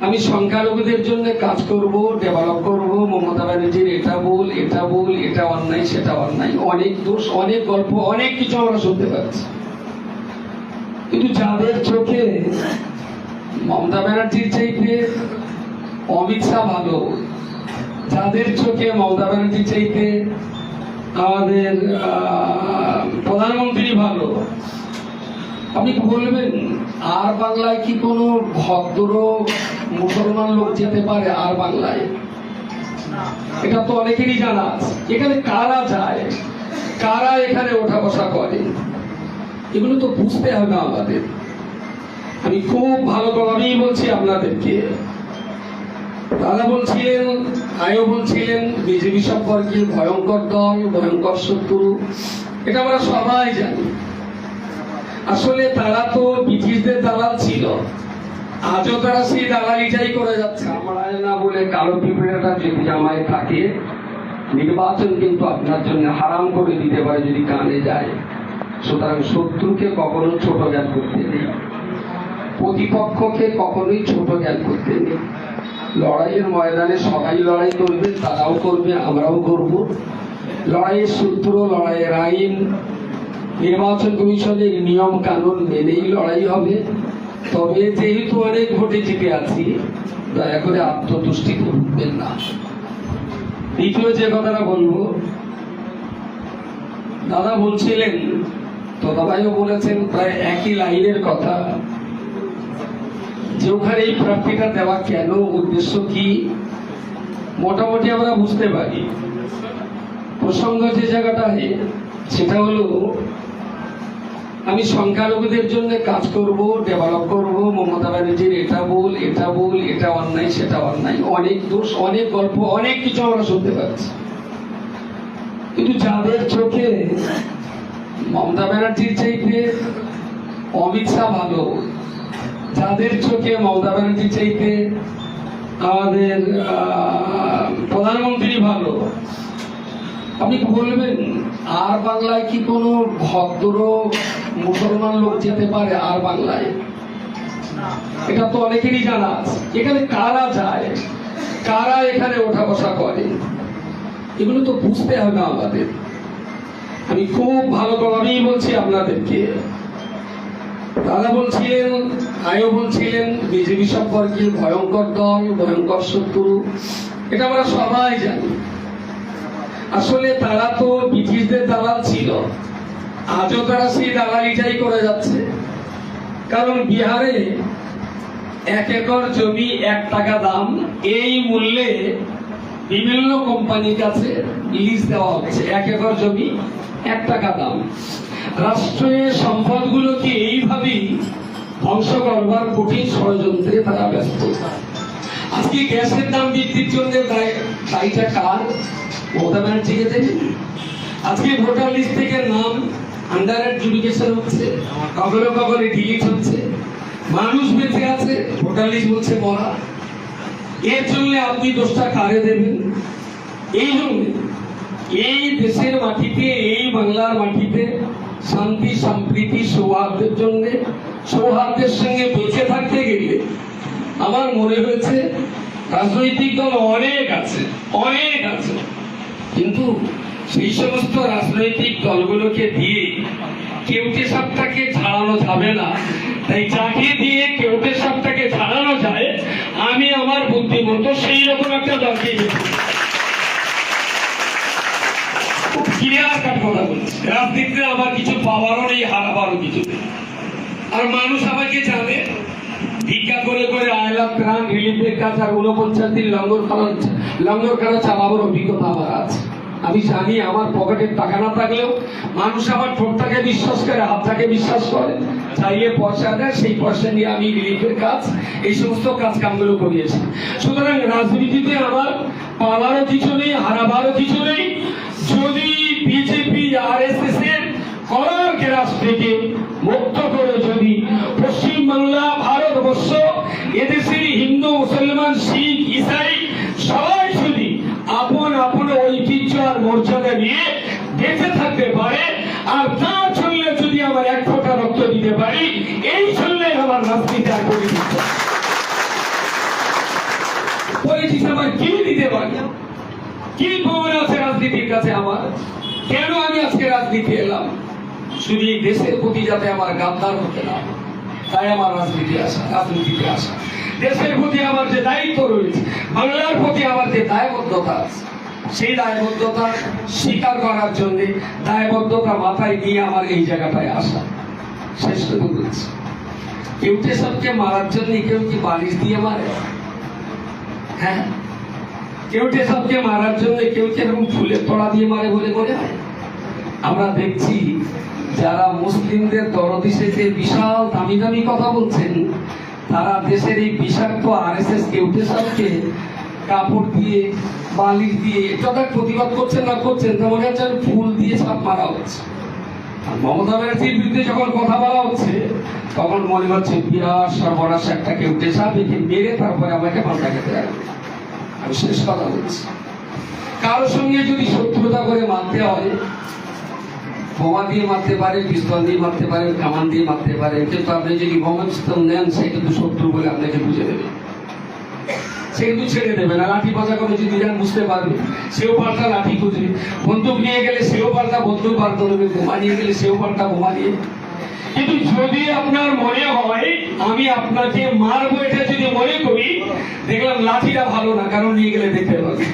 আমি সংখ্যালঘুদের জন্য কাজ করব, ডেভেলপ করব। মমতা ব্যানার্জির এটা ভুল, এটা ভুল, এটা অন্যায়, সেটা অন্যায়, অনেক দোষ, অনেক গল্প, অনেক কিছু আমরা শুনতে পাচ্ছি। কিন্তু যাদের চোখে মমতা ব্যানার্জির চাইতে অমিত শাহ ভালো, যাদের চোখে মমতা ব্যানার্জির চাইতে আমাদের প্রধানমন্ত্রী ভালো, আপনি বলবেন আর বাংলায় কি কোনো ভদ্র মুসলমান লোক যেতে পারে? আর বাংলায় এটা তো অনেকেরই জানা আছে। এখানে কারা যায়, কারা এখানে ওঠা বসা করে, এগুলো তো বুঝতে হবে আমাদের। আমি খুব ভালো করেই বলছি আপনাদেরকে। দাদা বলছিলেন, আয়ও বলছিলেন বিজেপি সম্পর্কে ভয়ঙ্কর দল, ভয়ঙ্কর শত্রু, এটা আমরা সবাই জানি। আসলে তারা তো ব্রিটিশদের দালাল ছিল, আজও তারা সেই দালালিটাই করে যাচ্ছে। আমরা না বলে কালো পিঁপড়েটা যদি জামায় থাকে, নির্বাচন কিন্তু আপনার জন্য হারাম করে দিতে পারে যদি কানে যায়। সুতরাং শত্রুকে কখনো ছোট জ্ঞান করতে নেই, প্রতিপক্ষকে কখনোই ছোট জ্ঞান করতে নেই। লড়াইয়ের ময়দানে সবাই লড়াই করবে, তারাও করবে, আমরাও করব। লড়াইয়ের সূত্র, লড়াইয়ের আইন, নির্বাচন কমিশনের নিয়ম কানুন মেনেই লড়াই হবে। তবে যেহেতু অনেক ভোটে জিতে আছি, দয়া করে আত্মতুষ্টি করবেন না। দ্বিতীয় যে কথাটা বলবো, দাদা বলছিলেন, দাদাভাইও বলেছেন প্রায় একই লাইনের কথা, যে ওখানে এই প্রাপ্তিটা দেওয়া কেন, উদ্দেশ্য কি, মোটামুটি আমরা বুঝতে পারি। প্রসঙ্গ যে জায়গাটায়, সেটা হলো আমি সংখ্যালঘুদের জন্য কাজ করব, ডেভেলপ করব। মমতা ব্যানার্জির এটা ভুল, এটা ভুল, এটা অন্যায়, সেটা অন্যায়, অনেক দোষ, অনেক গল্প, অনেক কিছু আমরা শুনতে পাচ্ছি। কিন্তু যাদের চোখে মমতা ব্যানার্জির চাইতে অমিত শাহ ভালো, যাদের চোখে মমতা ব্যানার্জির চাইতে আমাদের প্রধানমন্ত্রী ভালো, আপনি বলবেন আর বাংলায় কি কোনো ভদ্র মুসলমান লোক যেতে পারে? আর বাংলায় এটা তো অনেকেরই জানা আছে। এখানে কারা যায়, কারা এখানে ওঠা বসা করে, এগুলো তো বুঝতে হবে আমাদের। আমি খুব ভালো করেই বলছি আপনাদেরকে। দাদা বলছিলেন, আয়ও বলছিলেন বিজেপি সম্পর্কে ভয়ঙ্কর দল, ভয়ঙ্কর শত্রু, এটা আমরা সবাই জানি। আসলে তারা তো ব্রিটিশদের দালাল ছিল, আজও তারা সেই দালালিটাই করে যাচ্ছে। কারণ বিহারে 1 একর জমি 1 টাকা দাম, এই মূল্যে বিভিন্ন কোম্পানির কাছে লিজ দেওয়া হচ্ছে। 1 একর জমি 1 টাকা দাম। রাষ্ট্রের সম্পদগুলোকে এইভাবেই ধ্বংস করবার কঠিন ষড়যন্ত্রে তারা ব্যস্ত। আজকে গ্যাসের দাম বৃদ্ধির জন্য দায়ীটা কার? মমতা ব্যানার্জিকে দেবে। আজকে ভোটার লিস্ট থেকে নাম আন্ডার অ্যাডজুডিকেশন হচ্ছে, কখনো কখনো ডিলিট হচ্ছে, মানুষ বেঁচে আছে, ভোটার লিস্ট বলছে মরা। এর জন্য আপনি দোষটা কারে দেবেন? এই জন্য এই দেশের মাটিতে, এই বাংলার মাটিতে শান্তি, সম্প্রীতি, সৌহার্দ্যের জন্য, সৌহার্দ্যের সঙ্গে বেঁচে থাকতে গেলে আমার মনে হয়েছে রাজনৈতিক দল অনেক আছে, অনেক আছে, কিন্তু সেই সমস্ত রাজনৈতিক দলগুলোকে দিয়ে কেউটে সাপটাকে ঝাড়ানো যাবে না। তাই যাকে দিয়ে কেউটে সাপটাকে ঝাড়ানো যায়, আমি আমার বুদ্ধিমতো সেই রকম একটা দলকে খুব ক্লিয়ার কাট কথা বলছি। রাজনীতিতে আমার কিছু পাওয়ারও নেই, হারাবারও কিছু নেই। আর মানুষ আমাকে জানে, ভিক্ষা করে করে আয়লা ত্রাণ রিলিফের কাজ আর 49 দিন লঙ্গর খানা চালাবার অভিজ্ঞতা আমার আছে। আমি জানি আমার পকেটের টাকা না থাকলেও মানুষ আমার ঠোঁটটাকে বিশ্বাস করে, হাতটাকে বিশ্বাস করে, চাইলে পয়সা দেয়, সেই পয়সা নিয়ে আমি রিলিফের কাজ, এই সমস্ত কাজ কামগুলো করিয়েছি। সুতরাং রাজনীতিতে আমার পাওয়ারও কিছু নেই, হারাবারও কিছু নেই। যদি বিজেপি RSS এর করার গ্রাস থেকে মুক্ত করে যদি পশ্চিমবাংলা, ভারতবর্ষ, এদেশের হিন্দু, মুসলমান, শিখ, ইসাই সবাই যদি আপন আপন ঐতিহ্য আর মর্যাদা নিয়ে বেঁচে থাকতে পারে, আর তার জন্য যদি আমার 1 ফোঁটা রক্ত দিতে পারি, এই জন্য আমার রাজনীতি আর করে দিতে। পলিটিক্স আমার কি দিতে পারি, কি প্রমাণ আছে রাজনীতির কাছে আমার? কেন আমি আজকে রাজনীতি এলাম? শুধু এই দেশের প্রতি যাতে আমার গাদ্দার হতে না, তাই আমার রাজনীতিতে আসা। দেশের প্রতি আমার যে দায়িত্ব রয়েছে, বাংলার প্রতি আমার যে দায়বদ্ধতা আছে, সেই দায়বদ্ধতা স্বীকার করার জন্য, দায়বদ্ধতা মাথায় নিয়ে আমার এই জায়গাটায় আসা। শেষ করে বলছি, কেউটে সবকে মারার জন্য কেউ কি বালিশ দিয়ে মারে? হ্যাঁ, কেউটে সবকে মারার জন্য কেউ কি এরকম ফুলের তোড়া দিয়ে মারে বলে মনে হয়? আমরা দেখছি যারা মুসলিমদের দরদি সেজে বিশাল দামি দামি কথা বলছেন, তারা দেশের এই বিষাক্ত আরএসএস কেউটে সবকে কাপড় দিয়ে, বালিশ দিয়ে এটা প্রতিবাদ করছেন না করছেন, তা মনে হচ্ছে ফুল দিয়ে সাপ মারা হচ্ছে। মমতা ব্যানার্জির বিরুদ্ধে যখন কথা বলা হচ্ছে, তখন মনে হচ্ছে বিরাট সর্বনাশ একটা কেউটে সাপ, একে মেরে তারপরে আমাকে মাথা খেতে রাখবে। আমি শেষ কথা বলছি, কারোর সঙ্গে যদি শত্রুতা করে মারতে হয়, বোমা দিয়ে মারতে পারে, পিস্তল দিয়ে মারতে পারে, কামান দিয়ে মারতে পারে, কিন্তু আপনি যদি বোমা পিস্তল নেন, সে কিন্তু শত্রু বলে আপনাকে বুঝে দেবে, সে কিন্তু ছেড়ে দেবে না। লাঠি পাজা করে যদি যান বুঝতে পারবে, সেও পাল্টা লাঠি খুঁজবে। বন্দুক নিয়ে গেলে সেও পাল্টা বন্দুক বার করবে, বোমা নিয়ে গেলে সেও পাল্টা বোমা নিয়ে। কিন্তু যদি আপনার মনে হয় আমি আপনাকে মারবো, এটা যদি মনে করি, দেখলাম লাঠিটা ভালো না, কারণ নিয়ে গেলে দেখতে পাবে,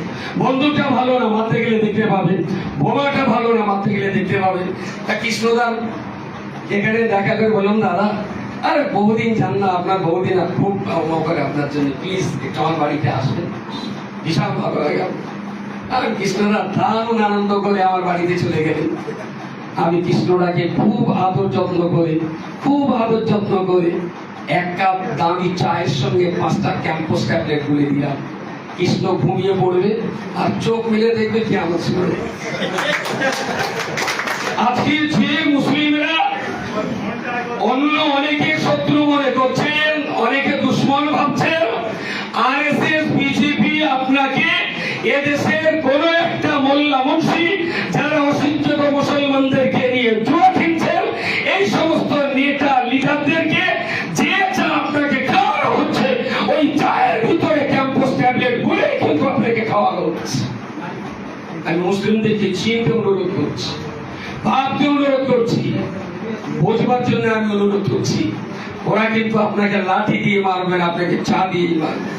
বন্দুকটা ভালো না, মারতে গেলে দেখতে পাবে, বোমাটা ভালো না, মারতে গেলে দেখতে পাবে। তা কৃষ্ণদান এখানে দেখা করে বললাম, দাদা আরে বহুদিন যান না, আপনার বহুদিন খুব করে আপনার জন্য, প্লিজ একটু আমার বাড়িতে আসবেন, বিশাল ভালো লাগে। আর কৃষ্ণদা দারুণ আনন্দ করে আমার বাড়িতে চলে গেলেন। আমি কৃষ্ণদাকে খুব আদর যত্ন করে এক কাপ দামি চায়ের সঙ্গে 5টা ক্যাম্পাস ট্যাবলেট গুলে দিলাম। কৃষ্ণ ঘুমিয়ে পড়বে আর চোখ মিলে দেখবে কি আমার ছিল। আজকের যে মুসলিমরা অন্য অনেকে শত্রু মনে করছেন, অনেকে দুশ্মন ভাবছেন, আরএসএস বিজেপি আপনাকে এদেশের কোন একটা মোল্লা মুন্সি যারা অশিক্ষিত মুসলমানদেরকে নিয়ে জুয়া খেলছেন, এই সমস্ত নেতা লিডারদেরকে যে চা আপনাকে খাওয়ানো হচ্ছে, ওই চায়ের ভিতরে ক্যাম্পাস ট্যাবলেট গুলে কিন্তু আপনাকে খাওয়ানো হচ্ছে। আমি মুসলিমদেরকে চিনতে অনুরোধ করছি, ভাবতে অনুরোধ করছি, বোঝবার জন্য আমি অনুরোধ করছি। ওরা কিন্তু আপনাকে লাঠি দিয়ে মারবে না, আপনাকে চা দিয়ে মারবে।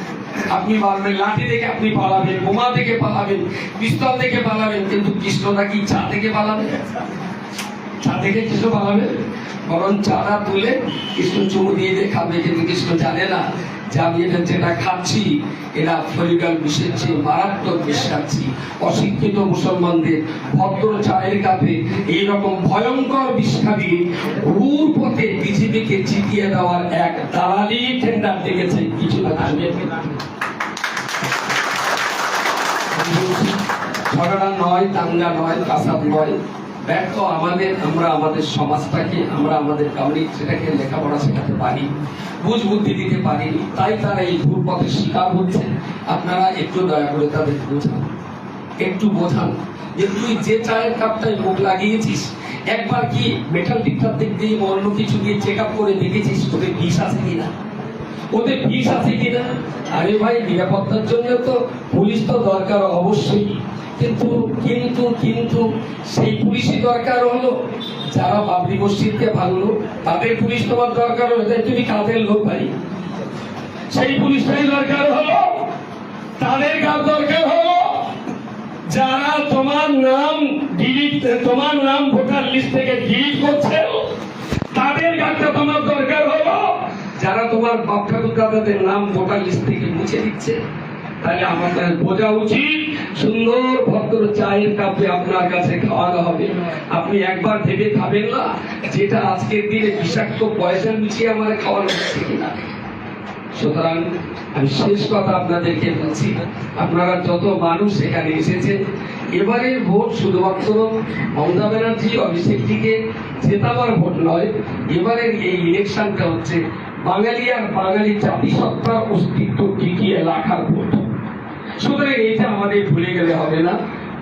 আপনি মারবেন লাঠি দেখে, আপনি পালাবেন, বোমা দেখে পালাবেন, পিস্তল দেখে পালাবেন, কিন্তু কৃষ্ণটা কি চা দেখে পালাবে? চা দেখে কৃষ্ণ পালাবে? বরং চাটা তুলে কৃষ্ণ চুমু দিয়ে দিয়ে খাবে। কিন্তু কৃষ্ণ জানে না যে আমি এটা যেটা খাচ্ছি, এরা ফলিগাল বিষের চেয়ে মারাত্মক বিষ খাচ্ছি। অশিক্ষিত মুসলমানদের ভদ্র চায়ের কাপে এইরকম ভয়ঙ্কর বিষ খাবিয়ে ঘুর পথে পৃথিবীকে জিতিয়ে দেওয়ার এক দালালি টেন্ডার দেখেছে কিছু না। ঝগড়া নয়, দাঙ্গা নয়, কাসাদ নয়, ব্যর্থ আমরা আমাদের সমাজটাকে, আমরা আমাদের কমিউনিটিটাকে লেখাপড়া শেখাতে পারি, বুঝ বুদ্ধি দিতে পারিনি, তাই তারা এই ভুল পথের শিকার হচ্ছে। আপনারা একটু দয়া করে তাদের বোঝান, একটু বোঝান যে তুই যে চায়ের কাপটায় মুখ লাগিয়েছিস, একবার কি মেটাল ডিটেক্টর দিয়ে অন্য কিছু দিয়ে চেক আপ করে দেখেছিস ওদের বিষ আছে কিনা, ওদের বিষ আছে কিনা? আরে ভাই, নিরাপত্তার জন্য তো পুলিশ তো দরকার অবশ্যই, কিন্তু কিন্তু কিন্তু সেই পুলিশই দরকার হলো যারা বাবরি মসজিদকে ভাঙলো, তাদের পুলিশ তোমার দরকার হলো। তুমি কাদের লোক ভাই? সেই পুলিশটাই দরকার হলো। তাদের কাজ দরকার হলো যারা তোমার নাম ভোটার লিস্ট থেকে ডিলিট করছে, তাদের কাজটা তোমার দরকার হলো। যারা তোমার বাপ ঠাকুর দাদাদের নাম ভোটার লিস্ট থেকে মুছে দিচ্ছে, তাহলে আমাদের বোঝা উচিত সুন্দর ভদ্র চায়ের কাপে আপনার কাছে খাওয়ানো হবে, আপনি একবার ভেবে খাবেন না যেটা আজকের দিনে বিষাক্ত পয়সা মিশিয়ে আমার খাওয়ানো হচ্ছে কিনা। সুতরাং আমি শেষ কথা আপনাদেরকে বলছি, আপনারা যত মানুষ এখানে এসেছেন, এবারের ভোট শুধুমাত্র মমতা ব্যানার্জি অভিষেকটিকে জেতাবার ভোট নয়, এবারের এই ইলেকশনটা হচ্ছে বাঙালি আর বাঙালি জাতিসত্তার অস্তিত্ব টিকিয়ে রাখার ভোট। সুতরাং এইটা আমাদের ভুলে গেলে হবে না।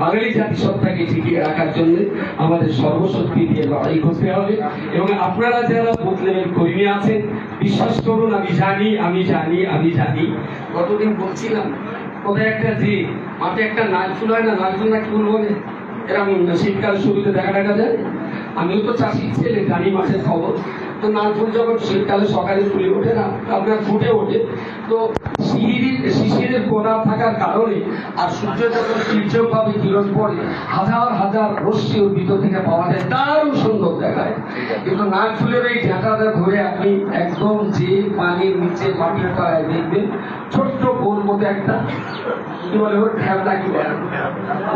বাঙালি জাতিসত্তাকে টিকিয়ে রাখার জন্য আমাদের সর্বশক্তি দিয়ে লড়াই করতে হবে। এবং আপনারা যারা বুথ লেভেল কর্মী আছেন, বিশ্বাস করুন, আমি জানি, গতদিন বলছিলাম কোথায় একটা যে মাঠে একটা নাচ ফুল হয় না, নাচ ফুল না কি ফুল বলে, এরকম শীতকাল শুরুতে দেখা যায়। আমিও তো চাষির ছেলে, জানি মাঠের খবর। তো নাচ ফুল যখন শীতকালে সকালে ফুলে ওঠে না, আপনার ফুটে ওঠে, তো শিশিরের কোনা থাকার কারণে আর সূর্য যখন তীর্যকভাবে কিরণ পড়ে হাজার হাজার রশ্মি ওর ভিতর থেকে পাওয়া যায়, দারুণ সুন্দর দেখায়। কিন্তু নাচ ফুলের এই ঝাঁটাটা ধরে আপনি একদম যে পানির নিচে মাটির তলায় দেখবেন ছোট্ট গোল মতো একটা কি বলে ওর খেলনা, কি বলে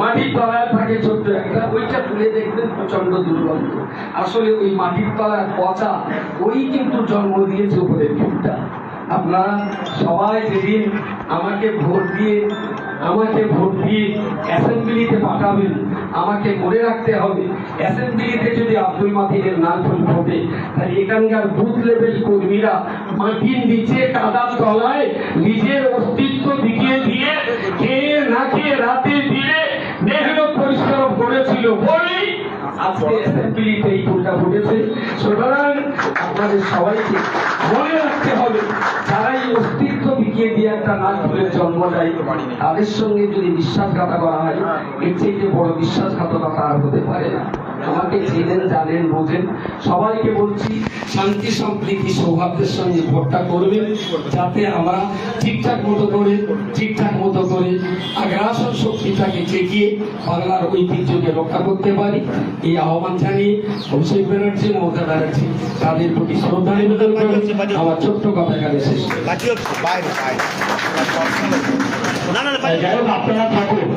মাটির তলায় থাকে ছোট্ট একটা, ওইটা তুলে দেখবেন প্রচন্ড দুর্গন্ধ। আসলে ওই মাটির তলায় পচা ওই কিন্তু জন্ম দিয়েছে উপরের ফুলটা। আপনারা সবাই যেদিন আমাকে ভোট দিয়ে অ্যাসেম্বলিতে পাঠাবেন, আমাকে মনে রাখতে হবে অ্যাসেম্বলিতে যদি আব্দুল মাতিনের নাম ফুল ফোটে, তাহলে এখানকার বুথ লেভেল কর্মীরা মাটির নিচে কাদার তলায় নিজের অস্তিত্ব দিকে দিয়ে খেয়ে না খেয়ে রাতে দিয়ে মেহনত পরিশ্রম করেছিল বলেই আজকে অ্যাসেম্বলিতে এই ফুলটা ফুটেছে। সুতরাং আপনাদের সবাইকে মনে রাখতে হবে, যারা এই অস্তিত্ব বিকিয়ে দিয়ে একটা নাচ ফুলের জন্ম দেয়, তাদের সঙ্গে যদি বিশ্বাসঘাতকতা করা হয়, এর থেকে বড় বিশ্বাসঘাতকতা আর হতে পারে না। আমাকে চেনেন, জানেন, বোঝেন। সবাইকে বলছি শান্তি সম্প্রীতি সৌহার্দ্যের সঙ্গে ভোটটা করবেন, যাতে আমরা ঠিকঠাক মতো করে আগ্রাসন শক্তিটাকে ঠেকিয়ে বাংলার ঐতিহ্যকে রক্ষা করতে পারি। এই আহ্বান জানিয়ে অভিষেক ব্যানার্জি, মমতা ব্যানার্জি তাদের প্রতি শ্রদ্ধা নিবেদন করে আমার ছোট্ট কথা এখানে শেষ। আপনারা থাকুন।